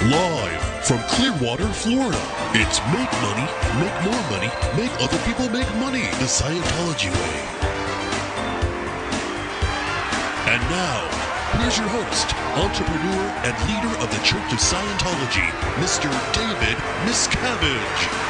Live from Clearwater, Florida, it's Make Money, Make More Money, Make Other People Make Money, the Scientology way. And now, here's your host, entrepreneur and leader of the Church of Scientology, Mr. David Miscavige.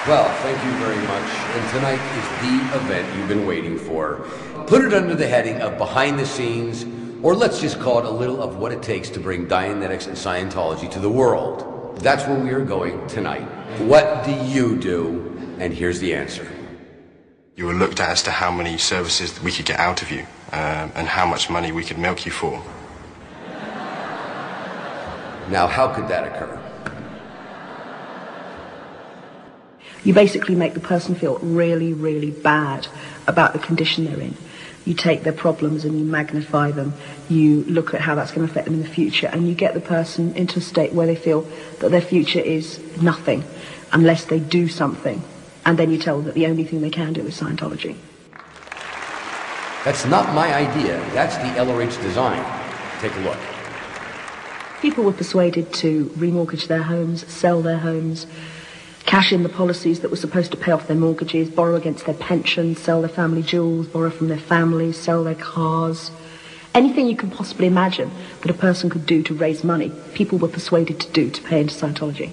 Well, thank you very much. And tonight is the event you've been waiting for. Put it under the heading of Behind the Scenes, or let's just call it a little of what it takes to bring Dianetics and Scientology to the world. That's where we are going tonight. What do you do? And here's the answer. You were looked at as to how many services that we could get out of you, and how much money we could milk you for. Now, how could that occur? You basically make the person feel really, really bad about the condition they're in. You take their problems and you magnify them. You look at how that's going to affect them in the future, and you get the person into a state where they feel that their future is nothing unless they do something. And then you tell them that the only thing they can do is Scientology. That's not my idea. That's the LRH design. Take a look. People were persuaded to remortgage their homes, sell their homes, cash in the policies that were supposed to pay off their mortgages, borrow against their pensions, sell their family jewels, borrow from their families, sell their cars. Anything you can possibly imagine that a person could do to raise money, people were persuaded to do to pay into Scientology.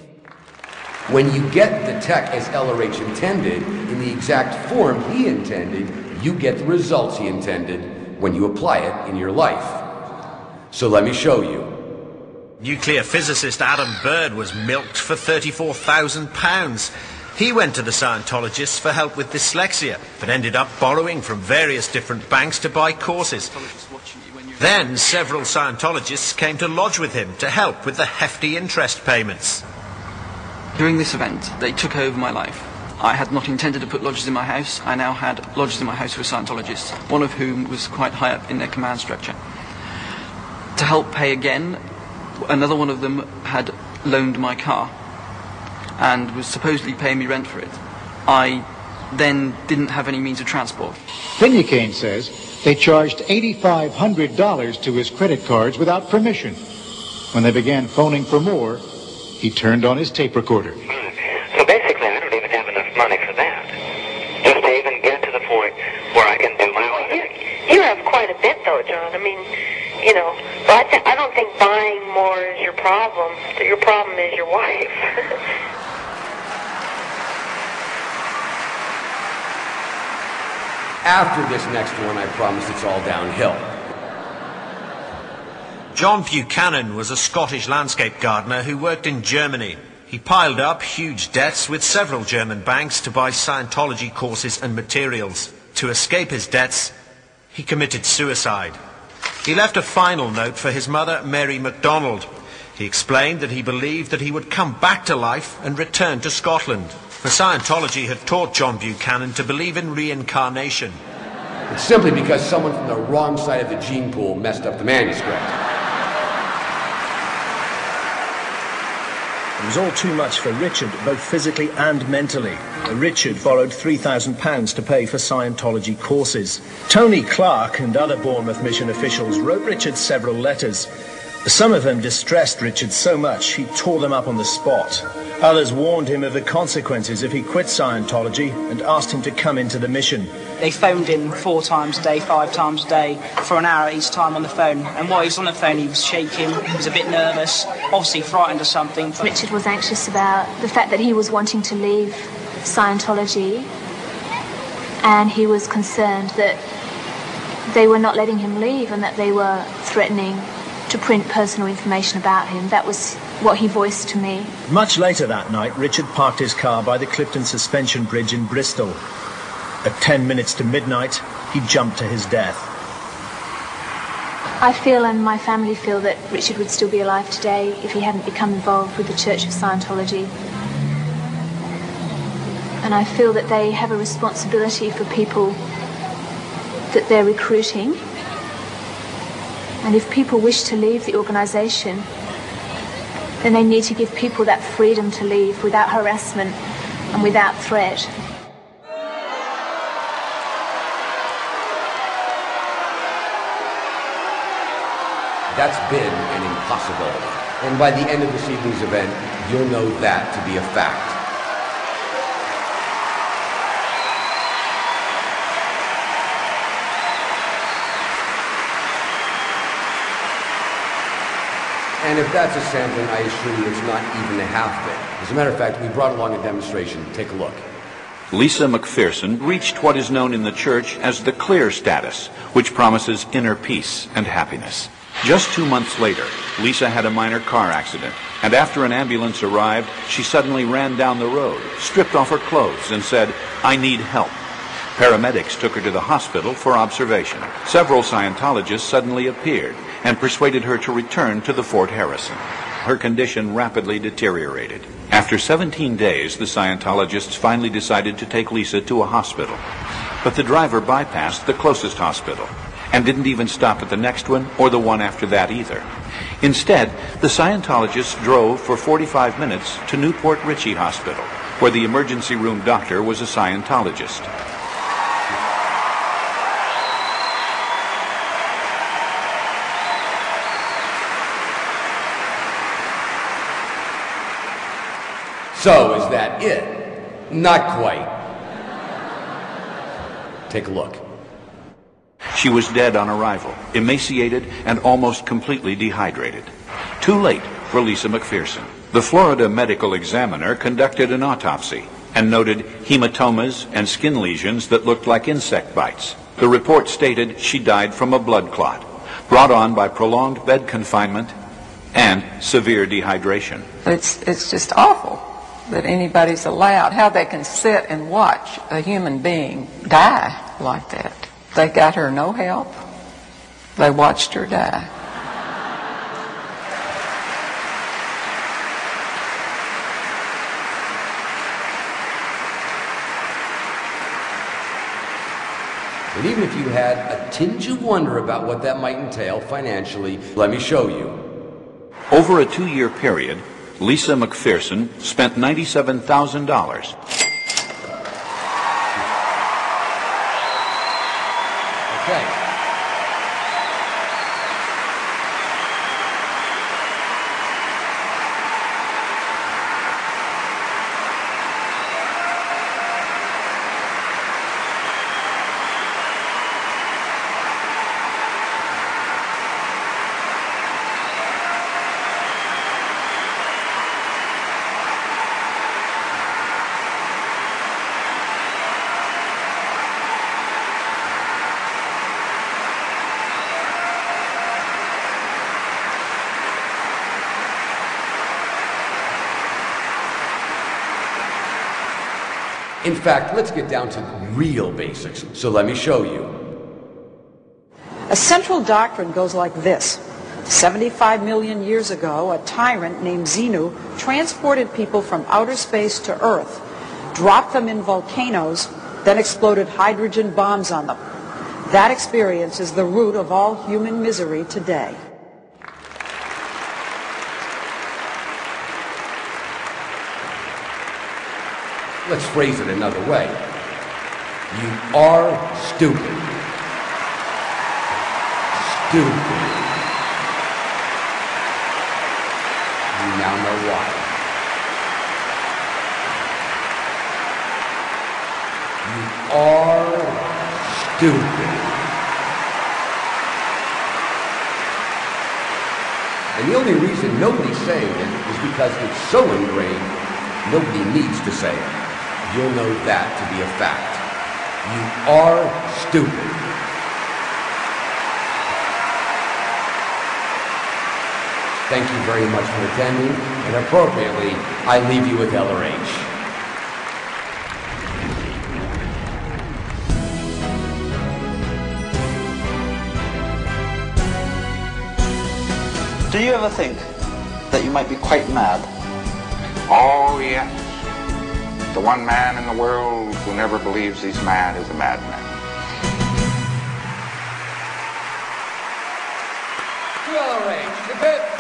When you get the tech as LRH intended, in the exact form he intended, you get the results he intended when you apply it in your life. So let me show you. Nuclear physicist Adam Bird was milked for £34,000. He went to the Scientologists for help with dyslexia, but ended up borrowing from various different banks to buy courses. Then several Scientologists came to lodge with him to help with the hefty interest payments. During this event, they took over my life. I had not intended to put lodges in my house. I now had lodges in my house with Scientologists, one of whom was quite high up in their command structure. To help pay again, another one of them had loaned my car and was supposedly paying me rent for it. I then didn't have any means of transport. Finucane says they charged $8,500 to his credit cards without permission. When they began phoning for more, he turned on his tape recorder. So basically, I don't even have enough money for that. Just to even get to the point where I can do my own thing. You have quite a bit, though, John. I mean, you know, but I don't think buying more is your problem. Your problem is your wife. After this next one, I promise it's all downhill. John Buchanan was a Scottish landscape gardener who worked in Germany. He piled up huge debts with several German banks to buy Scientology courses and materials. To escape his debts, he committed suicide. He left a final note for his mother, Mary MacDonald. He explained that he believed that he would come back to life and return to Scotland. For Scientology had taught John Buchanan to believe in reincarnation. It's simply because someone from the wrong side of the gene pool messed up the manuscript. It was all too much for Richard, both physically and mentally. Richard borrowed £3,000 to pay for Scientology courses. Tony Clark and other Bournemouth mission officials wrote Richard several letters. Some of them distressed Richard so much he tore them up on the spot. Others warned him of the consequences if he quit Scientology and asked him to come into the mission. They phoned him 4 times a day, 5 times a day, for an hour each time on the phone. And while he was on the phone, he was shaking, he was a bit nervous, obviously frightened of something. Richard was anxious about the fact that he was wanting to leave Scientology, and he was concerned that they were not letting him leave and that they were threatening to print personal information about him. That was what he voiced to me. Much later that night, Richard parked his car by the Clifton Suspension Bridge in Bristol. At 10 minutes to midnight, he jumped to his death. I feel, and my family feel, that Richard would still be alive today if he hadn't become involved with the Church of Scientology. And I feel that they have a responsibility for people that they're recruiting. And if people wish to leave the organisation, then they need to give people that freedom to leave without harassment and without threat. that's been an impossibility. And by the end of this evening's event, you'll know that to be a fact. And if that's a sampling, I assure you it's not even a half bit. As a matter of fact, we brought along a demonstration. Take a look. Lisa McPherson reached what is known in the church as the clear status, which promises inner peace and happiness. Just 2 months later, Lisa had a minor car accident, and after an ambulance arrived, she suddenly ran down the road, stripped off her clothes, and said, "I need help." Paramedics took her to the hospital for observation. Several Scientologists suddenly appeared and persuaded her to return to the Fort Harrison. Her condition rapidly deteriorated. After 17 days, the Scientologists finally decided to take Lisa to a hospital. But the driver bypassed the closest hospital and didn't even stop at the next one or the one after that either. Instead, the Scientologists drove for 45 minutes to Newport Richey Hospital, where the emergency room doctor was a Scientologist. So, is that it? Not quite. Take a look. She was dead on arrival, emaciated and almost completely dehydrated. Too late for Lisa McPherson. The Florida medical examiner conducted an autopsy and noted hematomas and skin lesions that looked like insect bites. The report stated she died from a blood clot, brought on by prolonged bed confinement and severe dehydration. It's just awful that anybody's allowed, how they can sit and watch a human being die like that. They got her no help. They watched her die. And even if you had a tinge of wonder about what that might entail financially, let me show you. Over a 2-year period, Lisa McPherson spent $97,000. Okay. In fact, let's get down to real basics. So let me show you. A central doctrine goes like this. 75 million years ago, a tyrant named Xenu transported people from outer space to Earth, dropped them in volcanoes, then exploded hydrogen bombs on them. That experience is the root of all human misery today. Let's phrase it another way. You are stupid. Stupid. You now know why. You are stupid. And the only reason nobody's saying it is because it's so ingrained, nobody needs to say it. You'll know that to be a fact. You are stupid. Thank you very much for attending, and appropriately, I leave you with LRH. Do you ever think that you might be quite mad? Oh, yes. The one man in the world who never believes he's mad is a madman. LRH, the bit.